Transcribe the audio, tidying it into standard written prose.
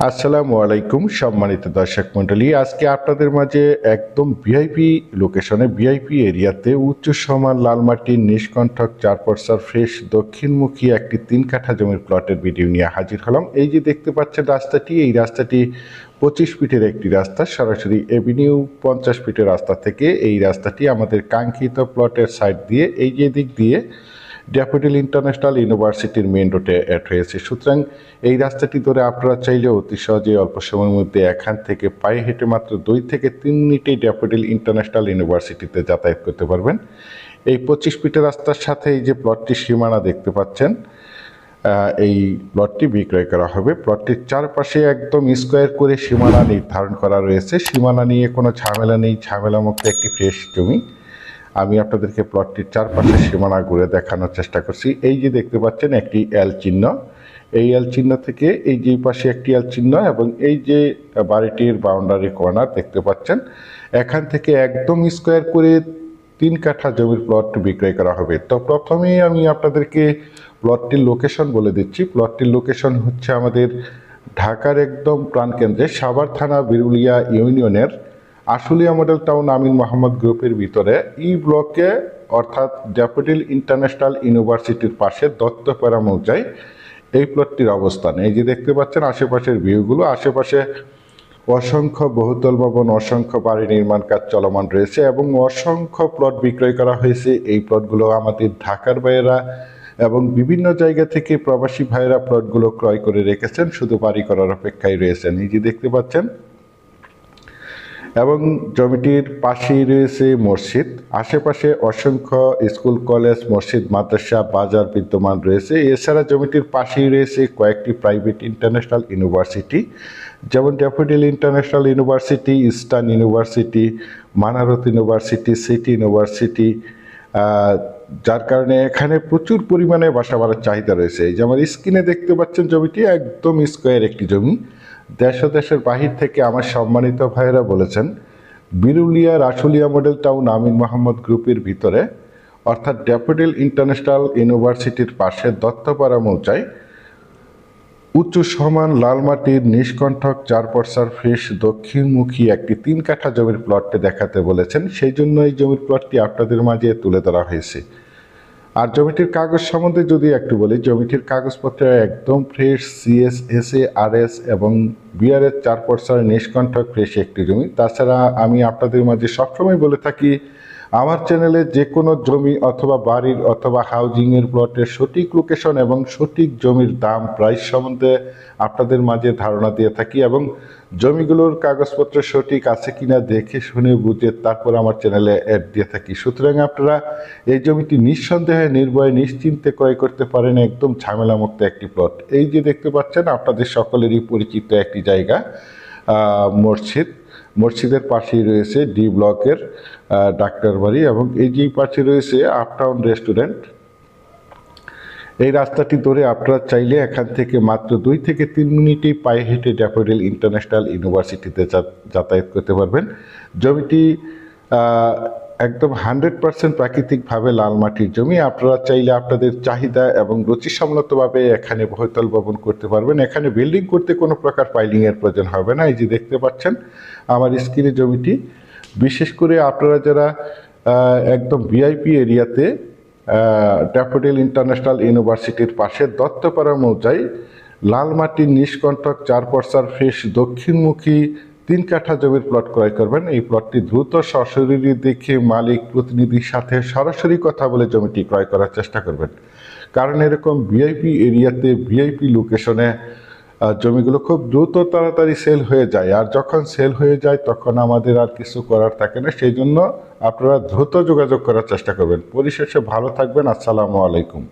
আসসালামু আলাইকুম সম্মানিত দর্শক মণ্ডলী, আজকে আপনাদের মাঝে একদম ভিআইপি লোকেশনে ভিআইপি এরিয়াতে উচ্চ সমান লাল মাটির নিষ্কণ্ঠক 4 ফ্রেশ দক্ষিণমুখী একটি 3 কাঠা জমির প্লটের ভিডিও নিয়ে হাজির হলাম। এই যে দেখতে পাচ্ছেন রাস্তাটি, এই রাস্তাটি 25 ফিটের একটি রাস্তা, সরাসরি এভিনিউ 50 ফিটের রাস্তা থেকে এই রাস্তাটি আমাদের কাঙ্ক্ষিত প্লটের সাইড দিয়ে এই যে দিক দিয়ে ড্যাফোডিল ইন্টারন্যাশনাল ইউনিভার্সিটির মেইন রোডে অ্যাড হয়েছে। সুতরাং এই রাস্তাটি ধরে আপনারা চাইলে অতি সহজে অল্প সময়ের মধ্যে এখান থেকে পায়ে হেঁটে মাত্র 2 থেকে 3 মিনিটেই ড্যাফোডিল ইন্টারন্যাশনাল ইউনিভার্সিটিতে যাতায়াত করতে পারবেন। এই 25 ফিটের রাস্তার সাথে এই যে প্লটটির সীমানা দেখতে পাচ্ছেন, এই প্লটটি বিক্রয় করা হবে। প্লটটির চারপাশে একদম স্কোয়ার করে সীমানা নির্ধারণ করা রয়েছে। সীমানা নিয়ে কোনো ঝামেলা নেই, ঝামেলামুক্ত একটি ফ্রেশ জমি। আমি আপনাদেরকে প্লটটির চারপাশে সীমানা ঘুরে দেখানোর চেষ্টা করছি। এই যে দেখতে পাচ্ছেন একটি এল চিহ্ন, এই এল চিহ্ন থেকে এই যে পাশে একটি এল চিহ্ন এবং এই যে বাড়িটির বাউন্ডারি কর্নার দেখতে পাচ্ছেন, এখান থেকে একদম স্কোয়ার করে 3 কাঠা জমির প্লট বিক্রয় করা হবে। তো প্রথমেই আমি আপনাদেরকে প্লটটির লোকেশন বলে দিচ্ছি। প্লটটির লোকেশন হচ্ছে আমাদের ঢাকার একদম প্রাণকেন্দ্রে সাভার থানা বিরুলিয়া ইউনিয়নের আশুলিয়া মডেল টাউন আমিন মোহাম্মদ গ্রুপের ভিতরে ই ব্লকে, অর্থাৎ ড্যাফোডিল ইন্টারন্যাশনাল ইউনিভার্সিটির পাশে দত্তপাড়া মৌজায় এই প্লটটির অবস্থান। এই যে দেখতে পাচ্ছেন আশেপাশের ভিউগুলো, আশেপাশে অসংখ্য বহুতল ভবন, অসংখ্য বাড়ি নির্মাণ কাজ চলমান রয়েছে এবং অসংখ্য প্লট বিক্রয় করা হয়েছে। এই প্লটগুলো আমাদের ঢাকার ভাইয়েরা এবং বিভিন্ন জায়গা থেকে প্রবাসী ভাইয়েরা প্লটগুলো ক্রয় করে রেখেছেন, শুধু বাড়ি করার অপেক্ষায় রয়েছেন। এই যে দেখতে পাচ্ছেন, এবং জমিটির পাশেই রয়েছে মসজিদ, আশেপাশে অসংখ্য স্কুল, কলেজ, মসজিদ, মাদ্রাসা, বাজার বিদ্যমান রয়েছে। এছাড়া জমিটির পাশেই রয়েছে কয়েকটি প্রাইভেট ইন্টারন্যাশনাল ইউনিভার্সিটি, যেমন daffodil international university, eastern university, Manarat university, city university, যার কারণে এখানে প্রচুর পরিমাণে বাসা বাড়ার চাহিদা রয়েছে। এই যে আমার স্ক্রিনে দেখতে পাচ্ছেন জমিটি একদম স্কোয়ার একটি জমি। দেশ ও দেশের বাহির থেকে আমার সম্মানিত ভাইয়েরা বলেছেন বিরুলিয়ার আশুলিয়া মডেল টাউন আমিন মোহাম্মদ গ্রুপের ভিতরে, অর্থাৎ ড্যাফোডিল ইন্টারন্যাশনাল ইউনিভার্সিটির পাশে দত্তপাড়া মৌজায় উচ্চ সমান লাল মাটির নিষ্কণ্ঠক 4 ফ্রেশ দক্ষিণমুখী একটি 3 কাঠা জমির প্লটটি দেখাতে বলেছেন। সেই জন্য এই জমির প্লটটি আপনাদের মাঝে তুলে ধরা হয়েছে। আর জমিটির কাগজ সম্বন্ধে যদি একটু বলি, জমিটির কাগজপত্র একদম ফ্রেশ, সিএস, এসএ, আরএস এবং বিআরএস 4 নিষ্কণ্ঠক ফ্রেশ একটি জমি। তাছাড়া আমি আপনাদের মাঝে সবসময় বলে থাকি, আমার চ্যানেলে যে কোনো জমি অথবা বাড়ির অথবা হাউজিংয়ের প্লটের সঠিক লোকেশন এবং সঠিক জমির দাম, প্রাইস সম্বন্ধে আপনাদের মাঝে ধারণা দিয়ে থাকি এবং জমিগুলোর কাগজপত্র সঠিক আছে কিনা দেখে শুনে বুঝে তারপর আমার চ্যানেলে অ্যাড দিয়ে থাকি। সুতরাং আপনারা এই জমিটি নিঃসন্দেহে নির্ভয়ে নিশ্চিন্তে ক্রয় করতে পারেন, একদম ঝামেলামুক্ত একটি প্লট। এই যে দেখতে পাচ্ছেন আপনাদের সকলেরই পরিচিত একটি জায়গা, মসজিদ, মসজিদের পাশেই রয়েছে ডি ব্লকের ডাক্তার বাড়ি এবং এই যে পাশে রয়েছে আপটাউন রেস্টুরেন্ট। এই রাস্তাটি ধরে আপনারা চাইলে এখান থেকে মাত্র 2 থেকে 3 মিনিটেই পায়ে হেঁটে ড্যাফোডিল ইন্টারন্যাশনাল ইউনিভার্সিটিতে যাতায়াত করতে পারবেন। জমিটি একদম 100% প্রাকৃতিকভাবে লাল মাটির জমি। আপনারা চাইলে আপনাদের চাহিদা এবং রুচিসম্মতভাবে এখানে বহুতল ভবন করতে পারবেন। এখানে বিল্ডিং করতে কোনো প্রকার পাইলিংয়ের প্রয়োজন হবে না। এই যে দেখতে পাচ্ছেন আমার স্ক্রিনে জমিটি, বিশেষ করে আপনারা যারা একদম ভিআইপি এরিয়াতে ড্যাফোডিল ইন্টারন্যাশনাল ইউনিভার্সিটির পাশে দত্তপাড়া মৌজায় লাল মাটির নিষ্কণ্ঠক 4 ফ্রেশ দক্ষিণমুখী 3 কাঠা জমির প্লট ক্রয় করবেন। এই প্লটটি দ্রুত সশরীরে দেখে মালিক প্রতিনিধির সাথে সরাসরি কথা বলে জমিটি ক্রয় করার চেষ্টা করবেন, কারণ এরকম ভিআইপি এরিয়াতে ভিআইপি লোকেশনে জমিগুলো খুব দ্রুত তাড়াতাড়ি সেল হয়ে যায়, আর যখন সেল হয়ে যায় তখন আমাদের আর কিছু করার থাকে না। সেই জন্য আপনারা দ্রুত যোগাযোগ করার চেষ্টা করবেন। পরিশেষে ভালো থাকবেন। আসসালামু আলাইকুম।